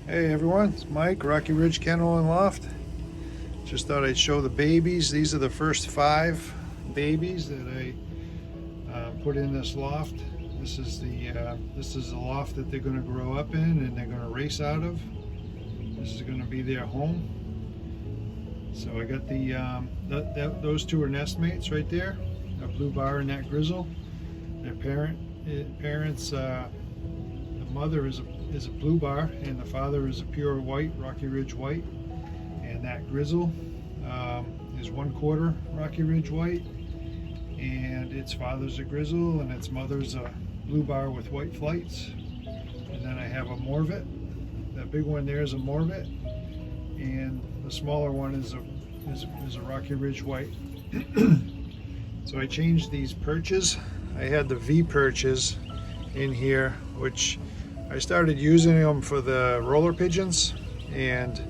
Hey everyone, it's Mike, Rocky Ridge Kennel and Loft. Just thought I'd show the babies. These are the first 5 babies that I put in this loft. This is the loft that they're going to grow up in and they're going to race out of. This is going to be their home. So I got those 2 are nest mates right there, a blue bar and that grizzle. Their parents, the mother is a blue bar and the father is a pure white, Rocky Ridge white, and that grizzle is 1/4 Rocky Ridge white, and its father's a grizzle and its mother's a blue bar with white flights. And then I have a Morvet. That big one there is a Morvet, and the smaller one is a Rocky Ridge white. So I changed these perches. I had the V perches in here, which I started using them for the roller pigeons, and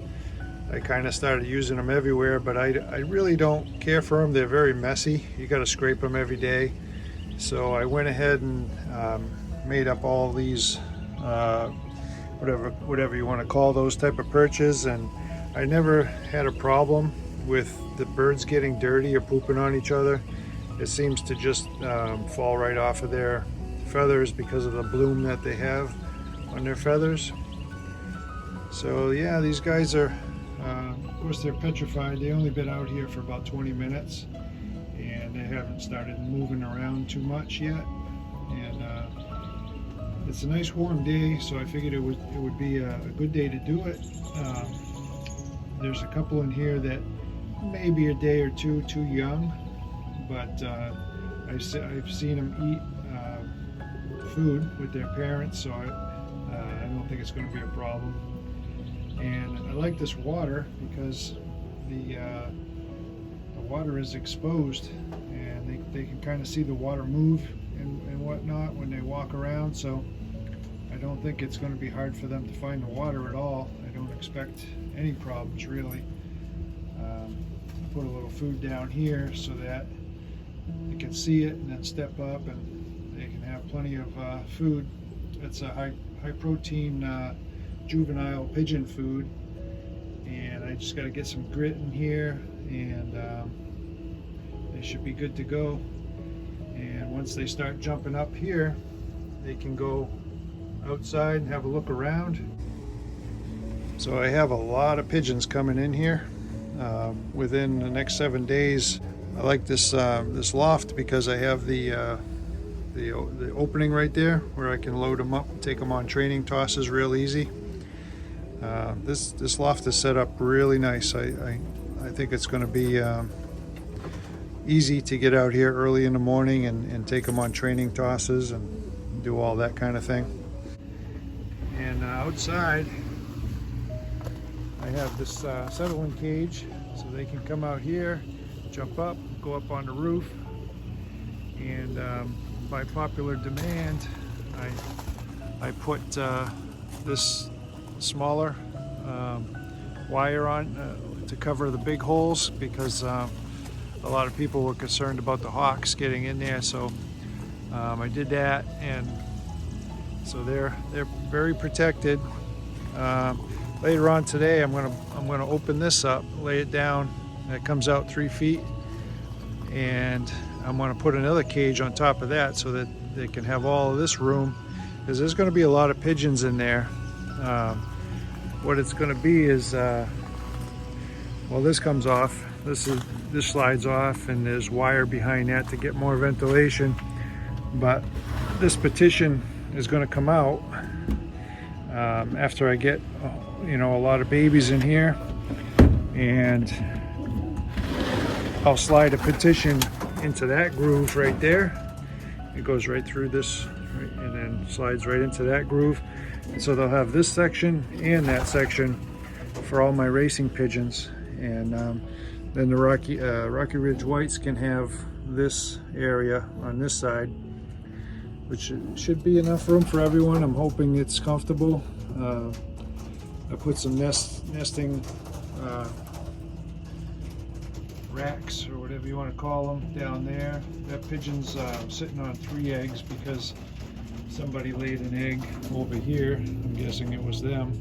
I kind of started using them everywhere, but I really don't care for them. They're very messy. You got to scrape them every day. So I went ahead and made up all these whatever you want to call those type of perches, and I never had a problem with the birds getting dirty or pooping on each other. It seems to just fall right off of their feathers because of the bloom that they have on their feathers. So yeah, these guys are of course they're petrified. They only been out here for about 20 minutes and they haven't started moving around too much yet, and it's a nice warm day, so I figured it would be a good day to do it. There's a couple in here that may be a day or two too young, but I've seen them eat food with their parents, so I don't think it's going to be a problem. And I like this water because the water is exposed, and they can kind of see the water move and whatnot when they walk around, so I don't think it's going to be hard for them to find the water at all. I don't expect any problems really. I put a little food down here so that they can see it and then step up and they can have plenty of food. It's a high protein juvenile pigeon food, and I just got to get some grit in here and they should be good to go. And once they start jumping up here, they can go outside and have a look around. So I have a lot of pigeons coming in here within the next 7 days. I like this loft because I have the opening right there where I can load them up and take them on training tosses real easy. This loft is set up really nice. I think it's going to be easy to get out here early in the morning and take them on training tosses and do all that kind of thing. And outside I have this settling cage, so they can come out here, jump up, go up on the roof, and by popular demand I put this smaller wire on to cover the big holes, because a lot of people were concerned about the hawks getting in there, so I did that, and so they're very protected. Later on today I'm gonna open this up, lay it down, that comes out 3 feet, and I'm gonna put another cage on top of that so that they can have all of this room, because there's gonna be a lot of pigeons in there. What it's gonna be is well, this comes off, this slides off, and there's wire behind that to get more ventilation, but this partition is going to come out after I get a lot of babies in here, and I'll slide a partition into that groove right there. It goes right through this, right, and then slides right into that groove, and so they'll have this section and that section for all my racing pigeons. And then the Rocky Ridge whites can have this area on this side, which should be enough room for everyone. I'm hoping it's comfortable. I put some nesting racks, or whatever you want to call them, down there. That pigeon's sitting on 3 eggs because somebody laid an egg over here. I'm guessing it was them.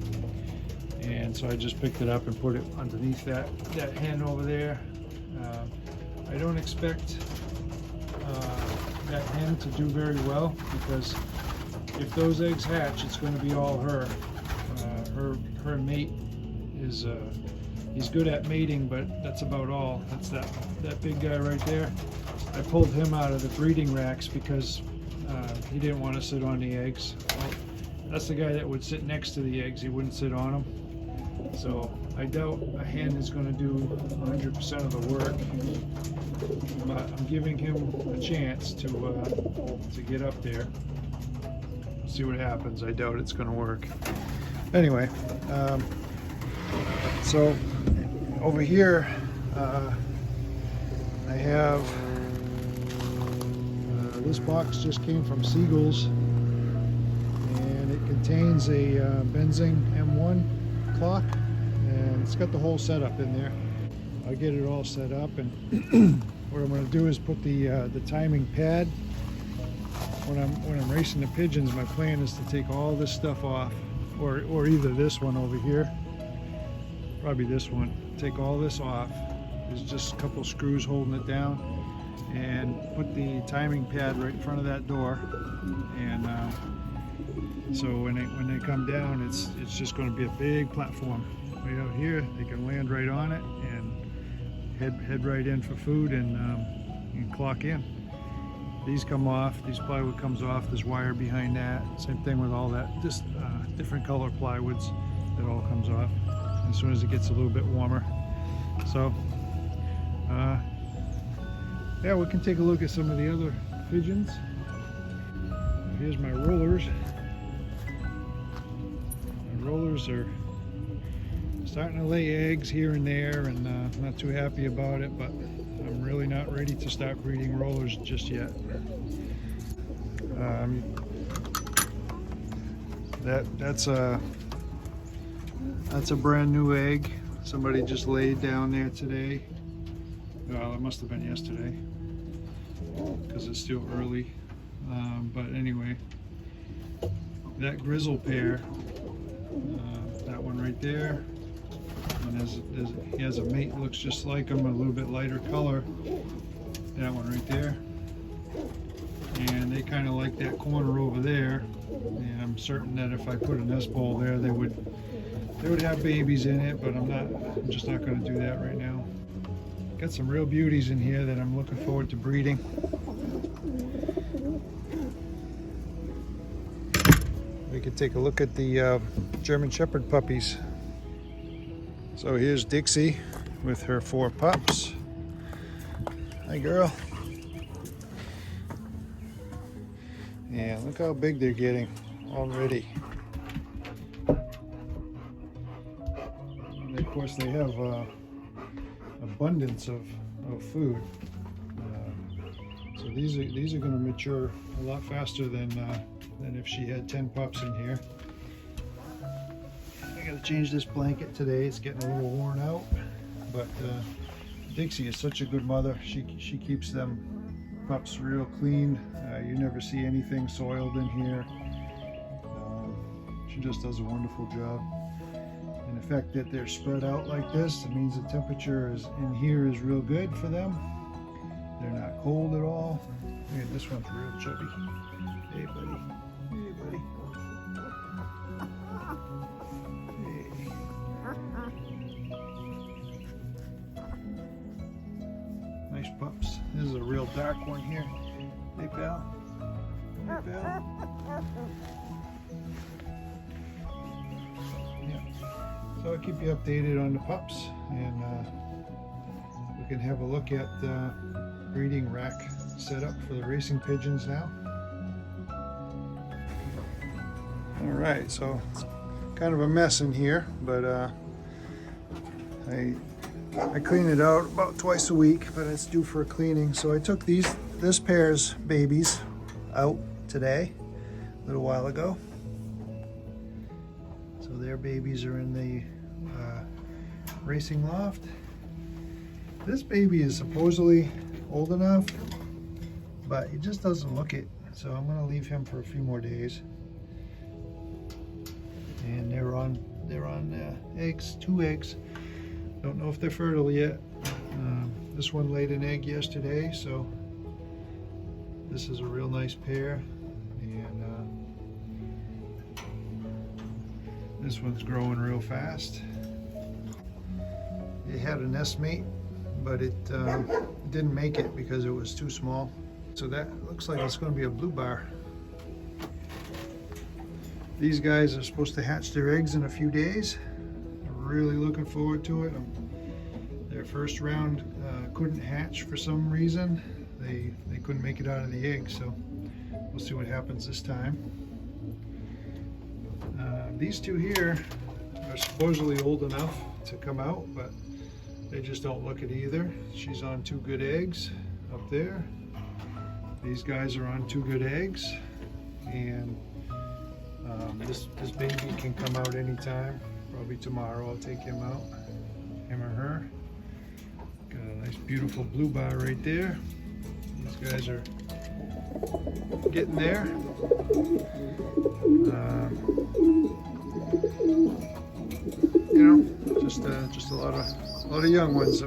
And so I just picked it up and put it underneath that hen over there. I don't expect that hen to do very well, because if those eggs hatch, it's going to be all her. Her mate is he's good at mating, but that's about all. That's that big guy right there. I pulled him out of the breeding racks because he didn't want to sit on the eggs. Well, that's the guy that would sit next to the eggs. He wouldn't sit on them. So I doubt a hen is going to do 100% of the work, but I'm giving him a chance to get up there. See what happens. I doubt it's going to work. Anyway, so over here I have this box just came from Seagulls, and it contains a Benzing M1 clock, and it's got the whole setup in there. I'll get it all set up, and what I'm going to do is put the timing pad. When I'm racing the pigeons, my plan is to take all this stuff off, or either this one over here, probably this one. Take all this off. There's just a couple screws holding it down, and put the timing pad right in front of that door. And so when they come down, it's just going to be a big platform right out here. They can land right on it and head right in for food and clock in. These come off. These plywood comes off. There's wire behind that. Same thing with all that. Just different color plywoods. That all comes off as soon as it gets a little bit warmer. So yeah, we can take a look at some of the other pigeons. Here's my rollers. My rollers are starting to lay eggs here and there, and I'm not too happy about it, but I'm really not ready to start breeding rollers just yet. That's a brand new egg. Somebody just laid down there today. Well, it must have been yesterday, because it's still early. But anyway, that grizzle pair, that one right there, and he has a mate looks just like him, a little bit lighter color. That one right there, and they kind of like that corner over there. And I'm certain that if I put a nest bowl there, they would have babies in it, but I'm just not going to do that right now. Got some real beauties in here that I'm looking forward to breeding. We could take a look at the German Shepherd puppies. So here's Dixie with her 4 pups. Hi, girl. Yeah, look how big they're getting already. And of course, they have abundance of food. So these are going to mature a lot faster than if she had 10 pups in here. I got to change this blanket today. It's getting a little worn out, but Dixie is such a good mother. She keeps them pups real clean. You never see anything soiled in here. She just does a wonderful job. And the fact that they're spread out like this, it means the temperature in here is real good for them. They're not cold at all. Look at this one's real chubby. Hey, buddy. Hey, buddy. Hey. Nice pups. This is a real dark one here. Hey, pal. Hey, pal. Yeah. So I'll keep you updated on the pups, and we can have a look at breeding rack setup for the racing pigeons now. All right, so it's kind of a mess in here, but I clean it out about twice a week, but it's due for a cleaning. So I took this pair's babies out today, a little while ago. So their babies are in the racing loft. This baby is supposedly old enough, but he just doesn't look it. So I'm going to leave him for a few more days. And they're on eggs, 2 eggs. Don't know if they're fertile yet. This one laid an egg yesterday, so this is a real nice pair. And this one's growing real fast. It had a nest mate, but it didn't make it because it was too small. So that looks like it's going to be a blue bar. These guys are supposed to hatch their eggs in a few days. I'm really looking forward to it. Their first round couldn't hatch for some reason. They couldn't make it out of the egg, so we'll see what happens this time. These two here are supposedly old enough to come out, but they just don't look it either. She's on 2 good eggs up there. These guys are on 2 good eggs, and this baby can come out anytime. Probably tomorrow I'll take him out, him or her. Got a nice beautiful blue bar right there. These guys are getting there. You know, just a lot of young ones.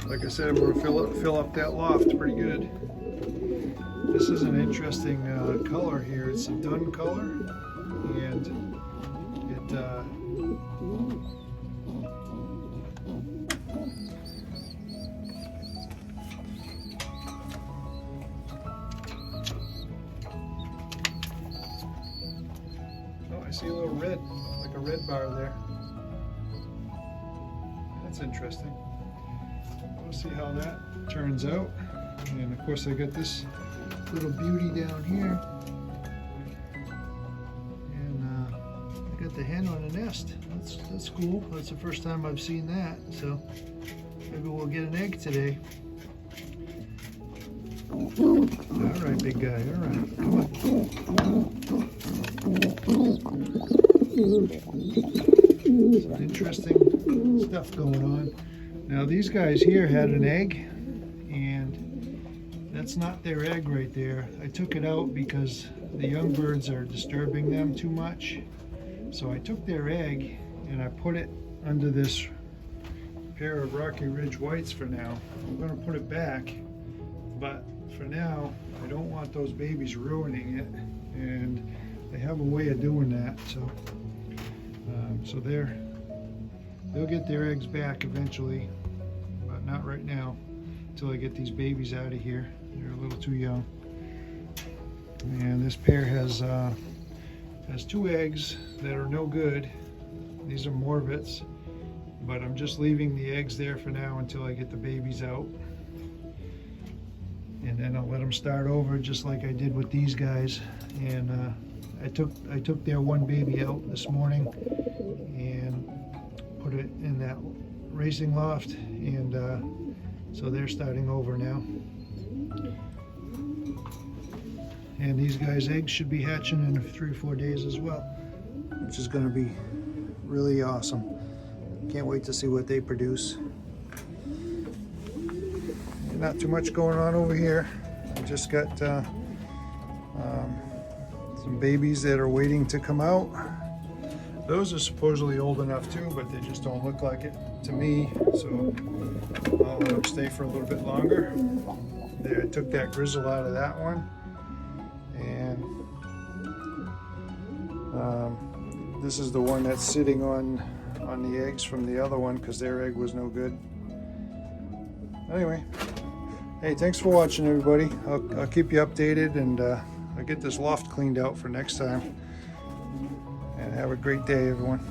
Like I said, I'm going to fill up that loft pretty good. This is an interesting color here. It's a dun color, and it oh, I see a little red, like a red bar there. That's interesting. We'll see how that turns out. And of course I got this little beauty down here. And I got the hen on a nest. That's cool. That's the first time I've seen that. So maybe we'll get an egg today. Alright, big guy. Alright, come on. Some interesting stuff going on. Now these guys here had an egg, and that's not their egg right there. I took it out because the young birds are disturbing them too much. So I took their egg and I put it under this pair of Rocky Ridge Whites for now. I'm going to put it back, but for now I don't want those babies ruining it, and they have a way of doing that. So they'll get their eggs back eventually, but not right now until I get these babies out of here. They're a little too young. And this pair has 2 eggs that are no good. These are Morvets, but I'm just leaving the eggs there for now until I get the babies out. And then I'll let them start over just like I did with these guys. And I took their one baby out this morning and put it in that racing loft, and so they're starting over now. And these guys' eggs should be hatching in 3 or 4 days as well, which is going to be really awesome. Can't wait to see what they produce. Not too much going on over here. I just got some babies that are waiting to come out. Those are supposedly old enough too, but they just don't look like it to me, so I'll let them stay for a little bit longer. There, I took that grizzle out of that one, and this is the one that's sitting on the eggs from the other one because their egg was no good. Anyway, hey, thanks for watching, everybody. I'll keep you updated, and I'll get this loft cleaned out for next time. And have a great day, everyone.